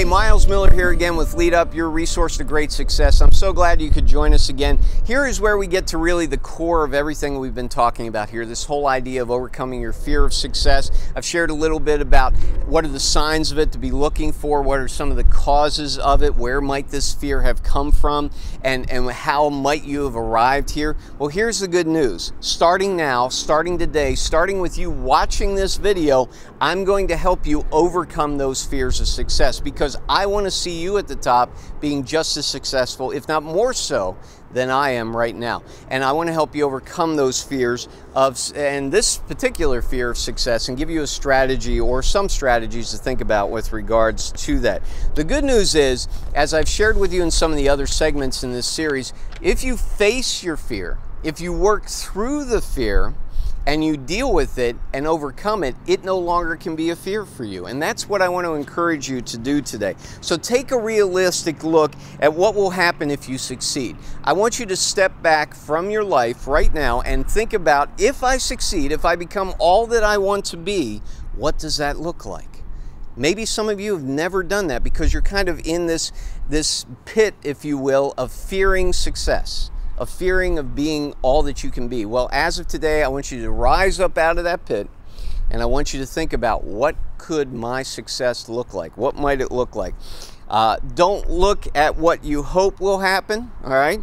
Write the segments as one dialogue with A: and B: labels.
A: Miles Miller here again with Lead Up, your resource to great success. I'm so glad you could join us again. Here is where we get to really the core of everything we've been talking about here, this whole idea of overcoming your fear of success. I've shared a little bit about what are the signs of it to be looking for, what are some of the causes of it, where might this fear have come from, and how might you have arrived here. Well, here's the good news. Starting now, starting today, starting with you watching this video, I'm going to help you overcome those fears of success, because I want to see you at the top being just as successful, if not more so, than I am right now. And I want to help you overcome those fears and this particular fear of success, and give you a strategy or some strategies to think about with regards to that. The good news is, as I've shared with you in some of the other segments in this series, if you face your fear, if you work through the fear, and you deal with it and overcome it, it no longer can be a fear for you. And that's what I want to encourage you to do today. So take a realistic look at what will happen if you succeed. I want you to step back from your life right now and think about, if I succeed, if I become all that I want to be, what does that look like? Maybe some of you have never done that because you're kind of in this pit, if you will, of fearing success, of fearing of being all that you can be. Well, as of today, I want you to rise up out of that pit, and I want you to think about, what could my success look like? What might it look like? Don't look at what you hope will happen, all right?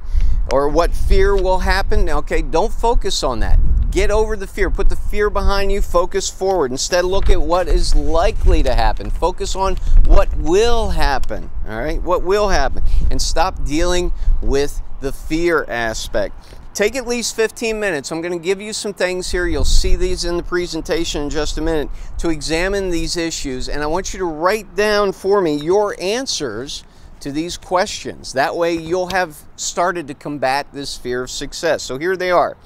A: Or what fear will happen, okay? Don't focus on that. Get over the fear. Put the fear behind you. Focus forward. Instead, look at what is likely to happen. Focus on what will happen, all right? What will happen. And stop dealing with the fear aspect. Take at least 15 minutes. I'm going to give you some things here. You'll see these in the presentation in just a minute, to examine these issues. And I want you to write down for me your answers to these questions. That way you'll have started to combat this fear of success. So here they are.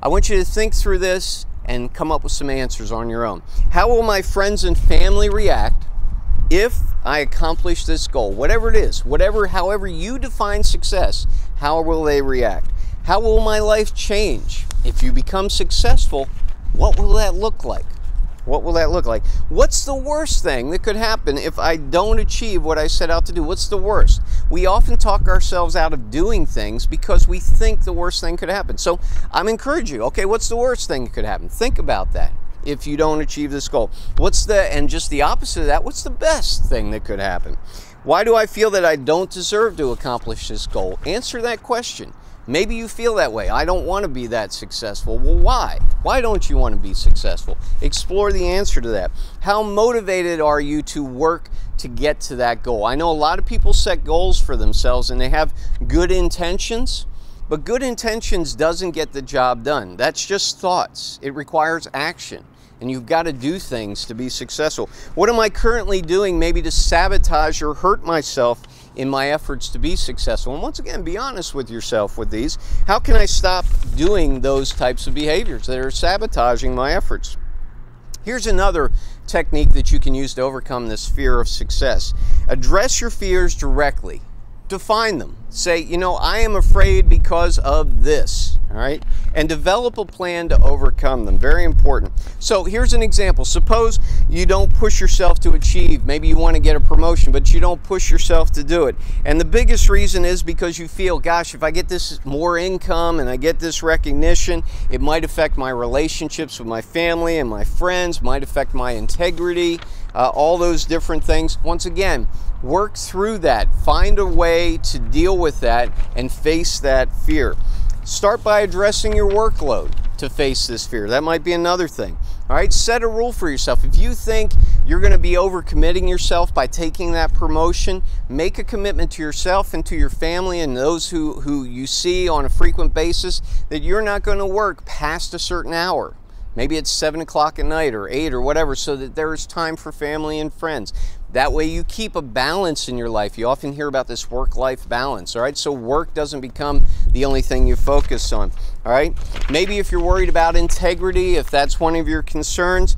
A: I want you to think through this and come up with some answers on your own. How will my friends and family react if I accomplish this goal? Whatever it is, however you define success, how will they react? How will my life change? If you become successful, what will that look like? What will that look like? What's the worst thing that could happen if I don't achieve what I set out to do? What's the worst? We often talk ourselves out of doing things because we think the worst thing could happen. So I'm encouraging you, okay, what's the worst thing that could happen? Think about that. If you don't achieve this goal, and just the opposite of that, what's the best thing that could happen? Why do I feel that I don't deserve to accomplish this goal? Answer that question. Maybe you feel that way. I don't want to be that successful. Well, why? Why don't you want to be successful? Explore the answer to that. How motivated are you to work to get to that goal? I know a lot of people set goals for themselves and they have good intentions, but good intentions doesn't get the job done. That's just thoughts. It requires action. And you've got to do things to be successful. What am I currently doing maybe to sabotage or hurt myself in my efforts to be successful? And once again, be honest with yourself with these. How can I stop doing those types of behaviors that are sabotaging my efforts? Here's another technique that you can use to overcome this fear of success. Address your fears directly. Define them. Say, I am afraid because of this, all right? And develop a plan to overcome them. Very important. So here's an example. Suppose you don't push yourself to achieve. Maybe you want to get a promotion, but you don't push yourself to do it. And the biggest reason is because you feel, gosh, if I get this more income and I get this recognition, it might affect my relationships with my family and my friends, might affect my integrity, all those different things. Once again, work through that. Find a way to deal with that and face that fear. Start by addressing your workload to face this fear. That might be another thing. All right, set a rule for yourself. If you think you're going to be overcommitting yourself by taking that promotion, make a commitment to yourself and to your family and those who you see on a frequent basis that you're not going to work past a certain hour. Maybe it's 7 o'clock at night or 8 or whatever, so that there's time for family and friends. That way you keep a balance in your life. You often hear about this work-life balance, all right? So work doesn't become the only thing you focus on, all right? Maybe if you're worried about integrity, if that's one of your concerns,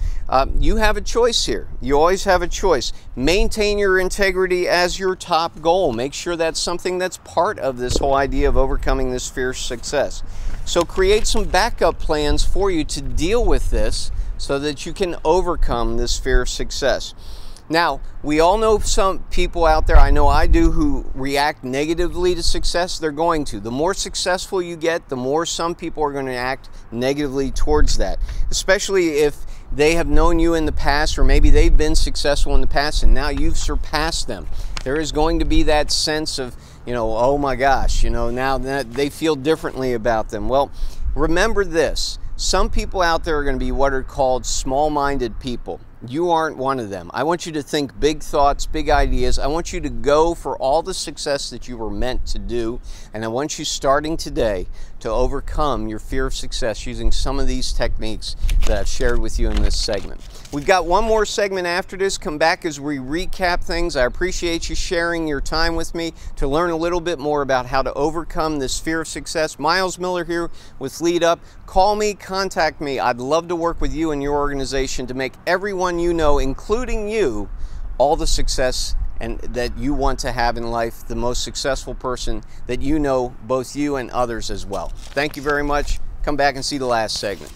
A: you have a choice here. You always have a choice. Maintain your integrity as your top goal. Make sure that's something that's part of this whole idea of overcoming this fear of success. So create some backup plans for you to deal with this so that you can overcome this fear of success. Now, we all know some people out there, I know I do, who react negatively to success. They're going to. The more successful you get, the more some people are going to act negatively towards that, especially if they have known you in the past, or maybe they've been successful in the past and now you've surpassed them. There is going to be that sense of, oh my gosh, now that they feel differently about them. Well, remember this. Some people out there are going to be what are called small-minded people. You aren't one of them. I want you to think big thoughts, big ideas. I want you to go for all the success that you were meant to do. And I want you, starting today, to overcome your fear of success using some of these techniques that I've shared with you in this segment. We've got one more segment after this. Come back as we recap things. I appreciate you sharing your time with me to learn a little bit more about how to overcome this fear of success. Miles Miller here with Lead Up. Call me, contact me. I'd love to work with you and your organization to make everyone you know, including you, all the success and that you want to have in life, the most successful person that you know, both you and others as well. Thank you very much. Come back and see the last segment.